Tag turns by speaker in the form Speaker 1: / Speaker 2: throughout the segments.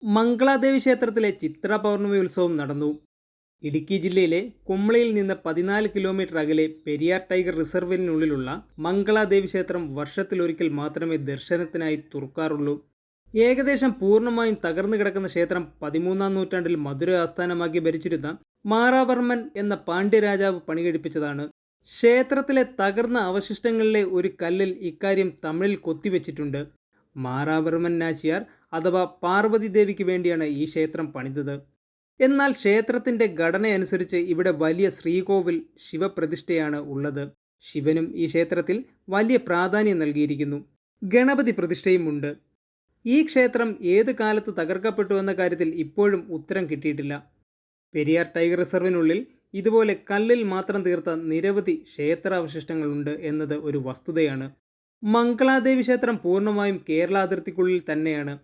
Speaker 1: മംഗളാദേവി ക്ഷേത്രത്തിലെ ചിത്ര പൗർണമി ഉത്സവം നടന്നു. ഇടുക്കി ജില്ലയിലെ കുമളിയിൽ നിന്ന് 14 കിലോമീറ്റർ അകലെ പെരിയാർ ടൈഗർ റിസർവിനുള്ളിലുള്ള മംഗളാദേവി ക്ഷേത്രം വർഷത്തിലൊരിക്കൽ മാത്രമേ ദർശനത്തിനായി തുറക്കാറുള്ളൂ. ഏകദേശം പൂർണ്ണമായും തകർന്നു കിടക്കുന്ന ക്ഷേത്രം 13-ാം നൂറ്റാണ്ടിൽ മധുര ആസ്ഥാനമാക്കി ഭരിച്ചിരുന്ന മാറാവർമ്മൻ എന്ന പാണ്ഡ്യരാജാവ് പണികഴിപ്പിച്ചതാണ്. ക്ഷേത്രത്തിലെ തകർന്ന അവശിഷ്ടങ്ങളിലെ ഒരു കല്ലിൽ ഇക്കാര്യം തമിഴിൽ കൊത്തിവെച്ചിട്ടുണ്ട്. മാറാവർമ്മൻ നാച്ചിയാർ അഥവാ പാർവതി ദേവിക്ക് വേണ്ടിയാണ് ഈ ക്ഷേത്രം പണിതത്. എന്നാൽ ക്ഷേത്രത്തിൻ്റെ ഘടനയനുസരിച്ച് ഇവിടെ വലിയ ശ്രീകോവിൽ ശിവപ്രതിഷ്ഠയാണ് ഉള്ളത്. ശിവനും ഈ ക്ഷേത്രത്തിൽ വലിയ പ്രാധാന്യം നൽകിയിരിക്കുന്നു. ഗണപതി പ്രതിഷ്ഠയും ഉണ്ട്. ഈ ക്ഷേത്രം ഏത് കാലത്ത് തകർക്കപ്പെട്ടു എന്ന കാര്യത്തിൽ ഇപ്പോഴും ഉത്തരം കിട്ടിയിട്ടില്ല. പെരിയാർ ടൈഗർ റിസർവിനുള്ളിൽ ഇതുപോലെ കല്ലിൽ മാത്രം തീർത്ത നിരവധി ക്ഷേത്രാവശിഷ്ടങ്ങളുണ്ട് എന്നത് ഒരു വസ്തുതയാണ്. മംഗളാദേവി ക്ഷേത്രം പൂർണ്ണമായും കേരള അതിർത്തിക്കുള്ളിൽ തന്നെയാണ്.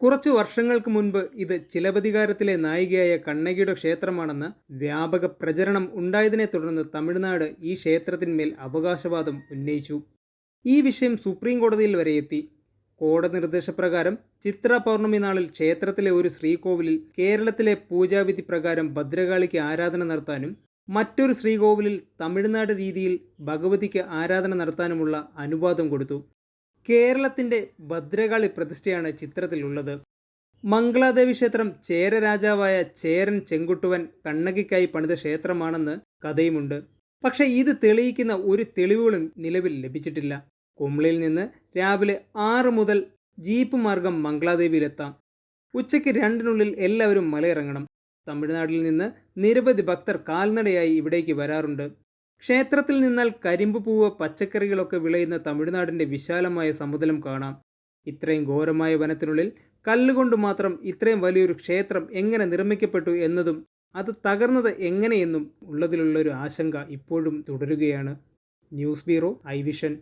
Speaker 1: കുറച്ചു വർഷങ്ങൾക്ക് മുൻപ് ഇത് ചിലപ്പതികാരത്തിലെ നായികയായ കണ്ണകിയുടെ ക്ഷേത്രമാണെന്ന് വ്യാപക പ്രചരണം ഉണ്ടായതിനെ തുടർന്ന് തമിഴ്നാട് ഈ ക്ഷേത്രത്തിന്മേൽ അവകാശവാദം ഉന്നയിച്ചു. ഈ വിഷയം സുപ്രീം കോടതിയിൽ വരെ എത്തി. കോടതി നിർദ്ദേശപ്രകാരം ചിത്ര പൗർണമി നാളിൽ ക്ഷേത്രത്തിലെ ഒരു ശ്രീകോവിലിൽ കേരളത്തിലെ പൂജാവിധി പ്രകാരം ഭദ്രകാളിക്ക് ആരാധന നടത്താനും മറ്റൊരു ശ്രീകോവിലിൽ തമിഴ്നാട് രീതിയിൽ ഭഗവതിക്ക് ആരാധന നടത്താനുമുള്ള അനുവാദം കൊടുത്തു. കേരളത്തിൻ്റെ ഭദ്രകാളി പ്രതിഷ്ഠയാണ് ചിത്രത്തിലുള്ളത്. മംഗളാദേവി ക്ഷേത്രം ചേര രാജാവായ ചേരൻ ചെങ്കുട്ടുവൻ കണ്ണകിക്കായി പണിത ക്ഷേത്രമാണെന്ന് കഥയുമുണ്ട്. പക്ഷേ ഇത് തെളിയിക്കുന്ന ഒരു തെളിവുകളും നിലവിൽ ലഭിച്ചിട്ടില്ല. കുമളിയിൽ നിന്ന് രാവിലെ 6 മുതൽ ജീപ്പ് മാർഗം മംഗളാദേവിയിലെത്താം. ഉച്ചയ്ക്ക് 2-നുള്ളിൽ എല്ലാവരും മലയിറങ്ങണം. തമിഴ്നാട്ടിൽ നിന്ന് നിരവധി ഭക്തർ കാൽനടയായി ഇവിടേക്ക് വരാറുണ്ട്. ക്ഷേത്രത്തിൽ നിന്നാൽ കരിമ്പ് പൂവ് പച്ചക്കറികളൊക്കെ വിളയുന്ന തമിഴ്നാടിൻ്റെ വിശാലമായ സമുദ്രം കാണാം. ഇത്രയും ഘോരമായ വനത്തിനുള്ളിൽ കല്ലുകൊണ്ട് മാത്രം ഇത്രയും വലിയൊരു ക്ഷേത്രം എങ്ങനെ നിർമ്മിക്കപ്പെട്ടു എന്നതും അത് തകർന്നത് എങ്ങനെയെന്നും ഉള്ളതിലുള്ളൊരു ആശങ്ക ഇപ്പോഴും തുടരുകയാണ്. News bureau, I vision.